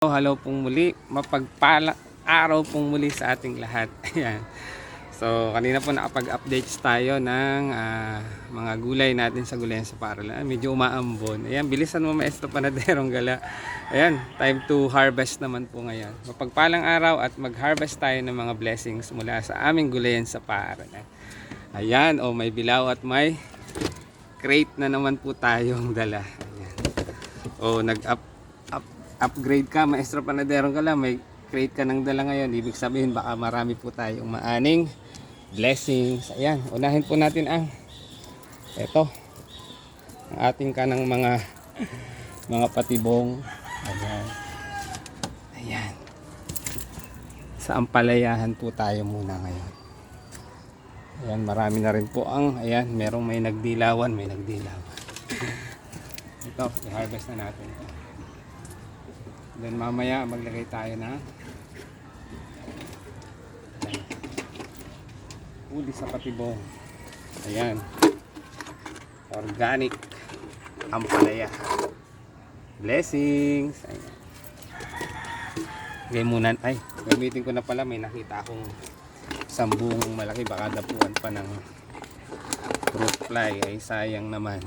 Hello pong muli, mapagpalang araw pong muli sa ating lahat. Ayan. So, kanina po nakapag-updates tayo ng mga gulay natin sa gulayan sa Paralan. Medyo umaambon. Ayan, bilisan mo maestro panaderong gala. Ayan, time to harvest naman po ngayon. Mapagpalang araw at mag-harvest tayo ng mga blessings mula sa aming gulayan sa Paralan. Ayan, may bilaw at may crate na naman po tayong dala. Ayan. Upgrade ka, maestro panaderong ka lang, may crate ka ng dala ngayon. Ibig sabihin baka marami po tayong maaning blessings. Ayan, unahin po natin ang ating kanang mga patibong. Ayan. Ayan. Sa ampalayahan po tayo muna ngayon. Ayan, marami na rin po ayan, merong may nagdilawan. Ito, i-harvest na natin ito. Then mamaya maglagay tayo na uli sa patibong. Ayan, organic ampalaya. Blessings. Ayan. Gamitin ko na pala, may nakita akong sambung malaki, baka dapuan pa ng fruit fly. Ay sayang naman.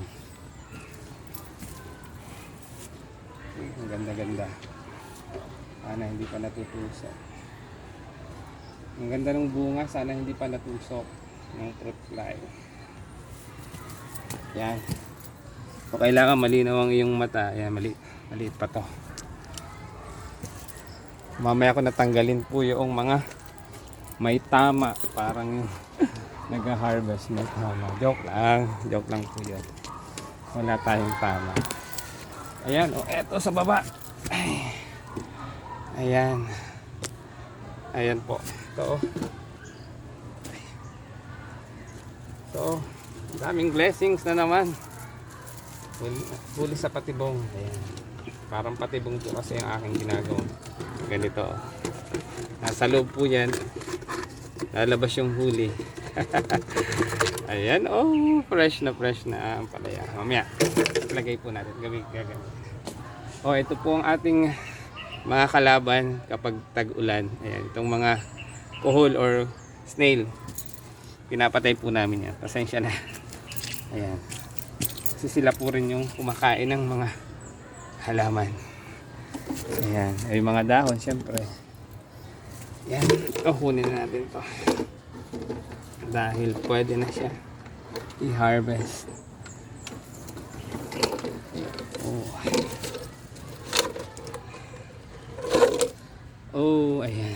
Ang ganda-ganda. Sana hindi pa natutusok. Ang ganda ng bunga, sana hindi pa natusok ng fruit fly. Yan. So kailangan malinaw ang iyong mata. Ayan, maliit pa to. Mamaya ko natanggalin po yung mga may tama. Parang yung nag-harvest may tama. Joke lang po yun. Wala tayong tama. Ayan, eto sa baba. Ayan. Ayan po. Ito. Daming blessings na naman. Huli sa patibong. Ayan. Parang patibong po kasi ang aking ginagawa. Ganito. Nasa loob po yan. Lalabas yung huli. Ayan. Fresh na ang palaya. Mamaya, lagay po natin. Gagamit. Ito po ang ating mga kalaban kapag tag-ulan. Ayan, itong mga kuhol or snail, pinapatay po namin yan. Pasensya na. Ayan, kasi sila po rin yung kumakain ng mga halaman. Ayan, ay mga dahon syempre. Ayan, kunin na natin to dahil pwede na siya i-harvest. Ayan.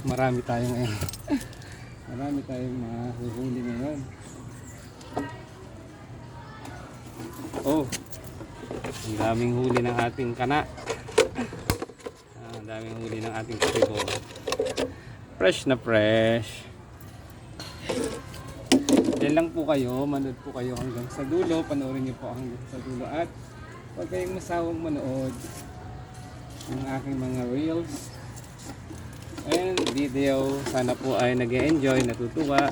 Marami tayong mahuhuli ngayon. Ang daming huli ng ating kana. Ang daming huli ng ating katibo. Fresh na fresh. Diyan lang po kayo, manood po kayo hanggang sa dulo. Panoorin niyo po hanggang sa dulo at huwag kayong masawang manood ng aking mga reels and video. Sana po ay nag-enjoy, natutuwa.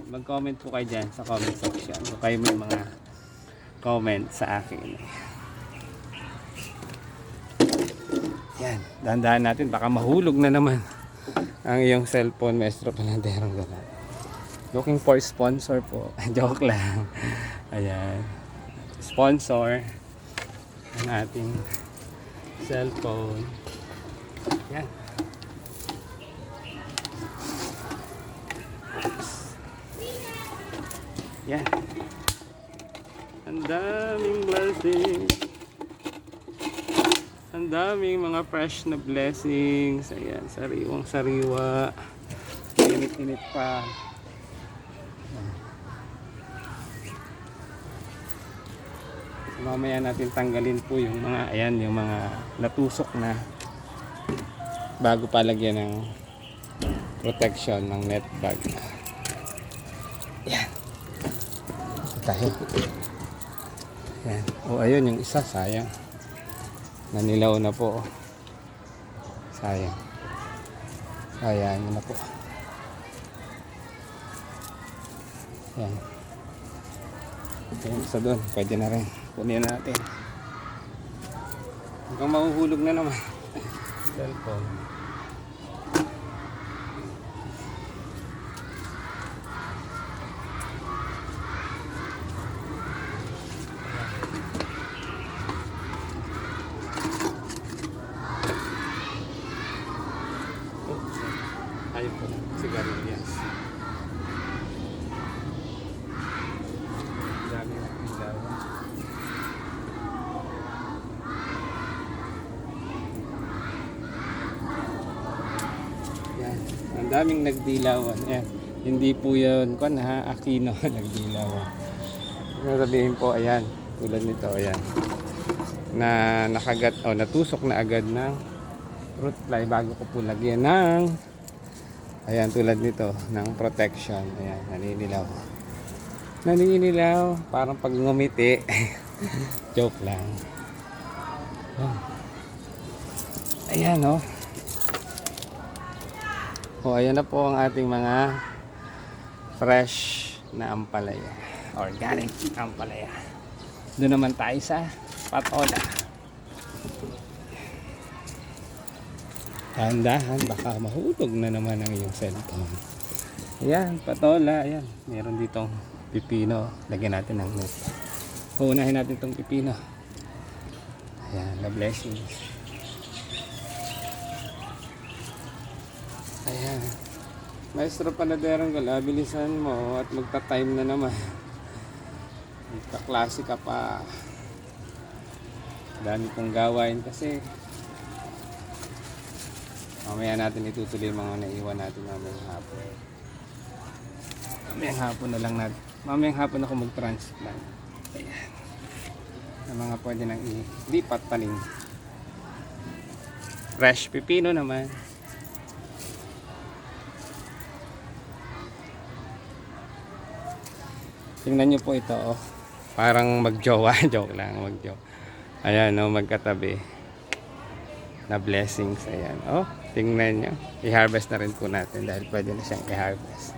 Mag-comment po kayo dyan sa comment section kung kayo may mga comment sa akin. Yan, dahan-dahan natin, baka mahulog na naman ang iyong cellphone, maestro panaderong gala. Looking for sponsor po. Joke lang. Ayan, sponsor ang ating cellphone. Yan. Yan. Ang daming blessings. Ang daming mga fresh na blessings. Ayan, sariwang sariwa. Init-init pa. Mamaya natin tanggalin po yung mga yung mga natusok na bago palagyan ng protection ng net bag. Yan. Ito tayo. Yan. Ayun yung isa, sayang. Nanilaw na po. Sayang. Sayang na po. Yan. Ito yung isa doon, pwede na rin kunin natin. Hanggang mahuhulog na naman. Cellphone. Ayun po, sigarilyas. Dami ng ilaw. Yan, ang daming nagdilawan. Yan, hindi po yun, kung Aquino nagdilawan. Sabihin po, ayan, tulad nito, ayan, na nakagat, o natusok na agad ng fruit fly bago ko po lagyan ng, ayan, tulad nito, ng protection. Ayan, naninilaw. Naninilaw, parang pag ngumiti. Joke lang. Ayan, oh. O, ayan na po ang ating mga fresh na ampalaya. Organic ampalaya. Doon naman tayo sa patola. Dahan-dahan, baka mahulog na naman ang iyong cellphone. Ayan, patola. Ayan, meron ditong pipino. Lagyan natin ng net. Uunahin natin itong pipino. Ayan, the blessings. Ayan. Maestro panaderang gala, bilisan mo at magta-time na naman. Magka-klase ka pa. Dami kong gawain kasi mamaya natin itutuloy mga naiwan natin mamayang hapon. Mamayang hapon na lang natin. Mamayang hapon ako mag-transplant. Ayan. Na mga pwede nang ilipat paling. Fresh pipino naman. Tingnan nyo po ito, oh. Parang magjowa. Joke lang, magjowa. Ayan, oh, magkatabi. Na blessings. Ayan, oh. Tingnan nyo. I-harvest na rin po natin dahil pwede na siyang i-harvest.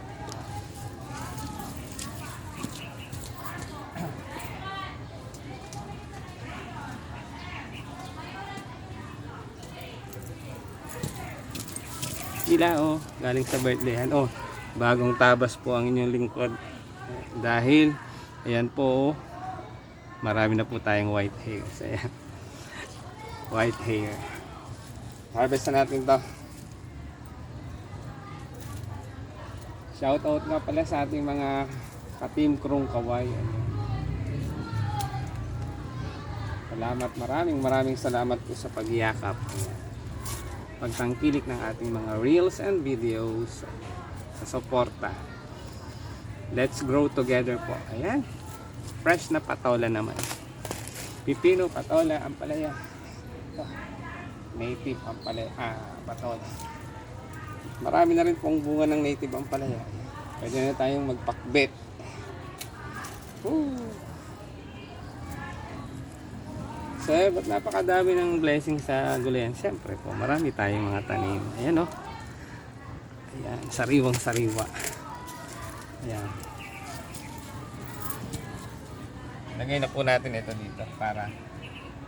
Sila, oh. Galing sa birthday. Oh, bagong tabas po ang inyong lingkod. Dahil ayan po, marami na po tayong white hairs. Ayan. White hair. Harvest na natin to. Shout out nga pala sa ating mga ka-team Krung Kaway. Ayan. Salamat, maraming salamat po sa pagyakap. Ayan. Pagtangkilik ng ating mga reels and videos sa suporta. Let's grow together po. Ayan. Fresh na patola naman. Pipino, patola, ampalaya. Ito. Native ampalaya. Patola. Marami na rin pong bunga ng native ampalaya. Pwede na tayong magpakbet. So, ba't napakadami ng blessing sa gulayan? Siyempre po, marami tayong mga tanim. Ayan, oh. Ayan, sariwang sariwa. Ayan. Lagay na po natin ito dito para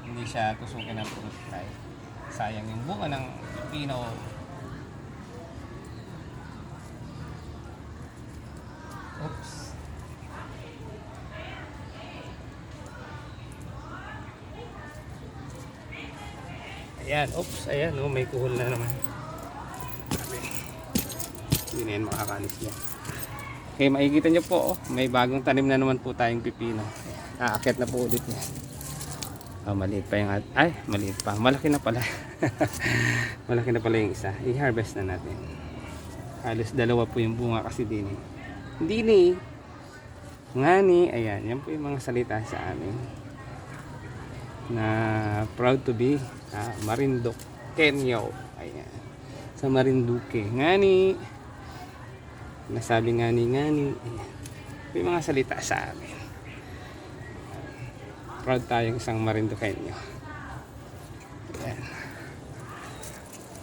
hindi siya tusukin ng fruit fly. Sayang yung bunga ng pipino. Oops. Ayan, oops. Ayan, oh, may kuhol na naman. Hindi na yan makakalis niya. Okay, makikita nyo po, oh, may bagong tanim na naman po tayong pipino. Aakyat na po ulit yan. Oh, maliit pa yung ay, maliit pa. Malaki na pala. Malaki na pala yung isa. I-harvest na natin. Halos dalawa po yung bunga kasi din eh. Hindi ni. Ngani, ayan. Yan po yung mga salita sa amin. Na proud to be Marinduqueño. Ayan. Sa Marinduque. Ngani. Nasabi ngani. Ayan. May mga salita sa amin. Proud tayong isang Marinduqueño. Ayan.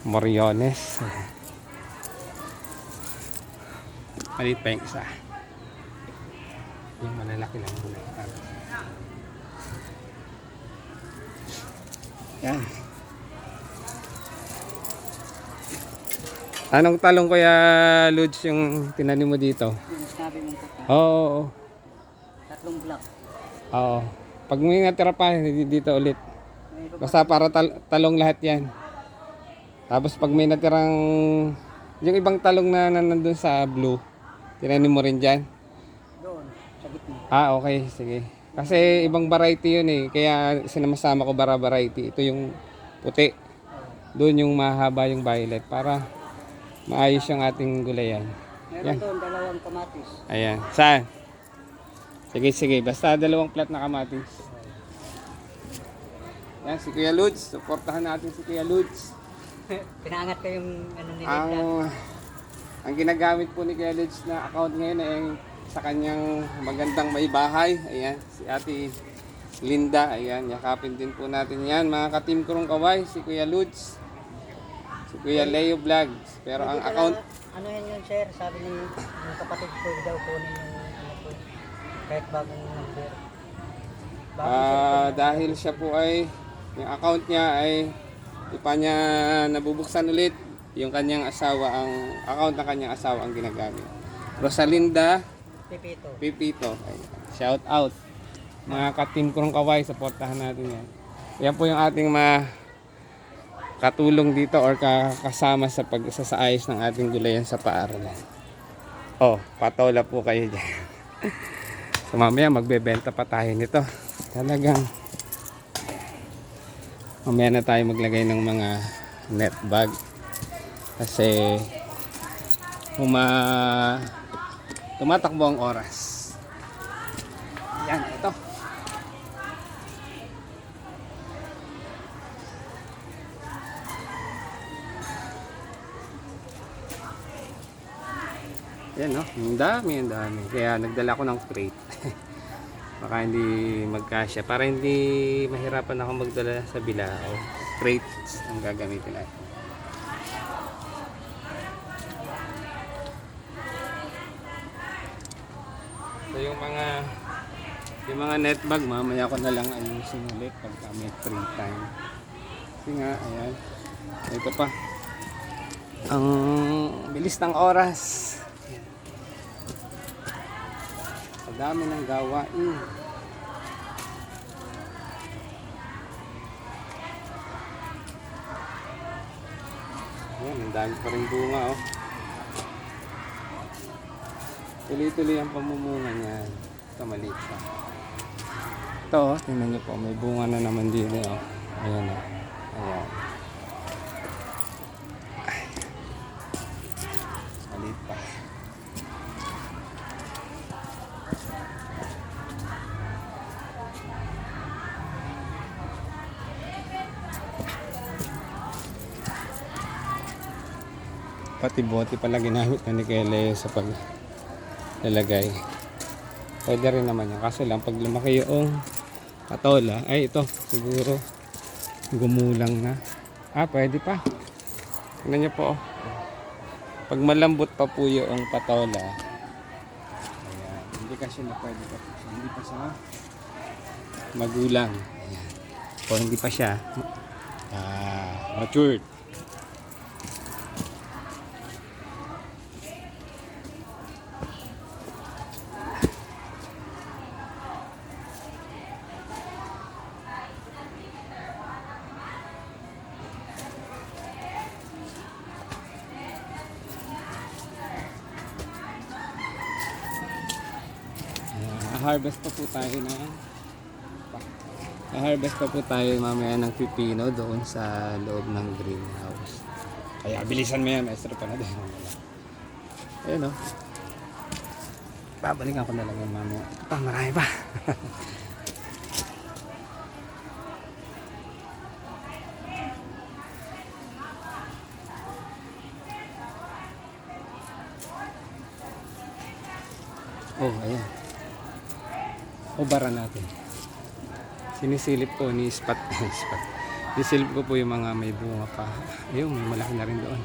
Moriones. Malit pa yung isa. Yung malalaki lang muna. Yan. Anong talong Kuya Lods yung tinanim mo dito? Yung sinabi mong puti. Oo. Tatlong block. Oo. Pag may natira pa, dito ulit. May iba pa. Basta para talong lahat yan. Tapos pag may natirang, yung ibang talong na nandun sa blue, tinanim mo rin dyan? Doon, sa gitna. Ah, okay. Sige. Kasi ibang variety yun eh. Kaya sinamasama ko variety. Ito yung puti. Doon yung mahaba yung violet. Para maayos yung ating gulayan. Meron doon dalawang kamatis. Ayan. Saan? Sige, sige. Basta dalawang plat na kamatis. Yan, si Kuya Lods. Suportahan natin si Kuya Lods. Pinaangat ko yung ano nila. Ang ginagamit po ni Kuya Lods na account ngayon ay sa kanyang magandang may bahay. Ayan, si Ate Linda. Ayan, yakapin din po natin yan. Mga ka-team Kurong Kaway, si Kuya Lods. Si Kuya Leo Vlogs. Pero ang account... Ano yan yun, sir? Sabi ng kapatid ko daw kunin yung ano ko. Kahit bagong number. Dahil siya po ay... Yung account niya ay... Di pa niya nabubuksan ulit. Yung kanyang asawa, ang account ng kanyang asawa ang ginagamit. Rosalinda Pipito. Pipito. Ayan. Shout out. Mga ka-team Kurong Kaway, supportahan natin yan. Yan po yung ating katulong dito or kasama sa pagsasaayos ng ating gulayan sa paaralan. Oh, patola po kayo dyan. So mamaya magbebenta pa tayo nito. Talagang mamaya na tayo maglagay ng mga net bag. Kasi tumatakbo ang oras. Yan, ito. Yan, no? Ang dami, ang dami. Kaya nagdala ko ng crate. Baka hindi magkasya. Para hindi mahirapan ako magdala sa bilao. Crates ang gagamitin natin. So yung mga net bag, mamaya ko na lang ayusin ulit pagka may free time. Kasi nga, ayan. Ito pa. Ang bilis ng oras. Ang dami ng gawain. Ayan, ang dami pa rin bunga, oh. Tuloy-tuloy ang pamumunga niyan. Ito, maliit pa. Ito, oh, tingnan niyo po. May bunga na naman din, oh. Ayan, oh. Ayan. Ay. Maliit pa. Pati bote pala ginamit na ni Kuya Leo sa paglalagay. Pwede rin naman yan. Kaso lang pag lumaki yung patola, ay ito siguro gumulang na. Pwede pa. Tingnan niyo po. Pag malambot pa po yung patola, ayan, hindi kasi na pwede pa po siya. Hindi pa siya magulang. Ayan. O hindi pa siya matured. Harvest pa po tayo harvest pa po tayo mamaya ng pipino doon sa loob ng greenhouse. Kaya bilisan mo yan, maestro pa na din. Ayun, o. Babalikan ko na lang yan mamaya. Marami pa. Oh, ayan. Ubara natin. Sinisilip ko ni Spot. Sisilip ko po yung mga may bunga pa. Ayun, may malaki na rin doon.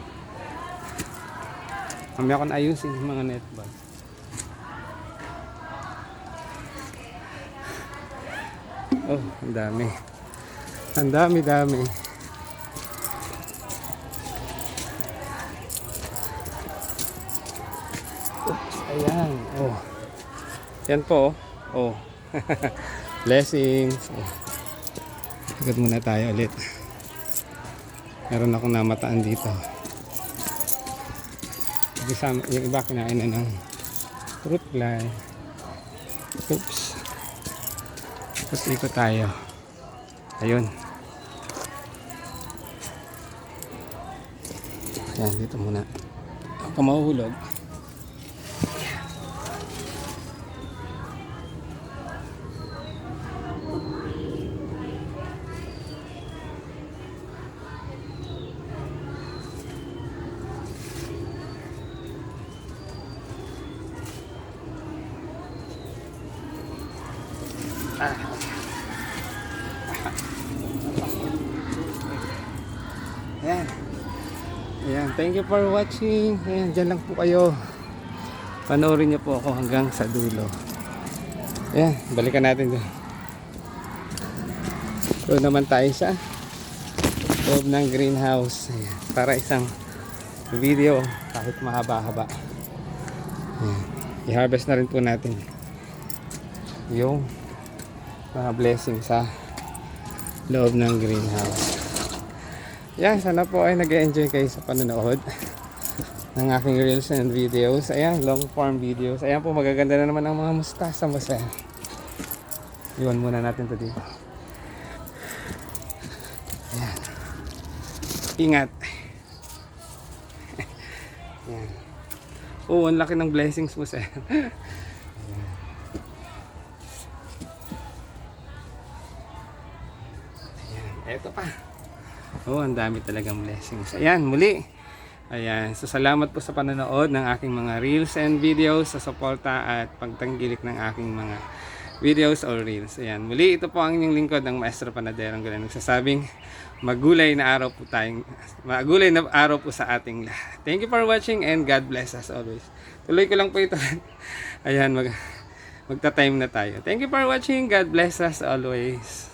Mamaya ko na ayusin yung mga net bag. Oh, ang dami. Ang dami-dami. Oops, ayan. Oh. Yan po. Oh. Blessings. Oh. Ikot muna tayo ulit. Meron akong namataan dito. Yung iba kinain na ng fruit fly. Oops. Tapos ikot tayo. Ayun. Ayan, dito muna. Ako mahuhulog. Ayan. Ayan. Thank you for watching. Ayan, dyan lang po kayo. Panoorin niyo po ako hanggang sa dulo. Ayan, balikan natin doon. Doon naman tayo sa loob ng greenhouse. Ayan, para isang video kahit mahaba-haba. Ayan. I-harvest na rin po natin yung mga blessing sa loob ng greenhouse. Yan, sana po ay nag-enjoy kayo sa panonood ng aking reels and videos. Ayan, long form videos. Ayan po, magaganda na naman ang mga mustasa mo sa. Iwan muna natin ito dito. Ayan. Ingat. Ayan. Oo, ang laki ng blessings mo sa. Eto pa. Oh, ang dami talagang blessings. Ayan, muli. Ayan, so salamat po sa panonood ng aking mga reels and videos, sa suporta at pagtanggilik ng aking mga videos or reels. Ayan, muli ito po ang inyong lingkod ng Maestro Panadero Anggolan, nagsasabing magulay na araw po sa ating lahat. Thank you for watching and God bless us always. Tuloy ko lang po ito. Ayan, magta-time na tayo. Thank you for watching. God bless us always.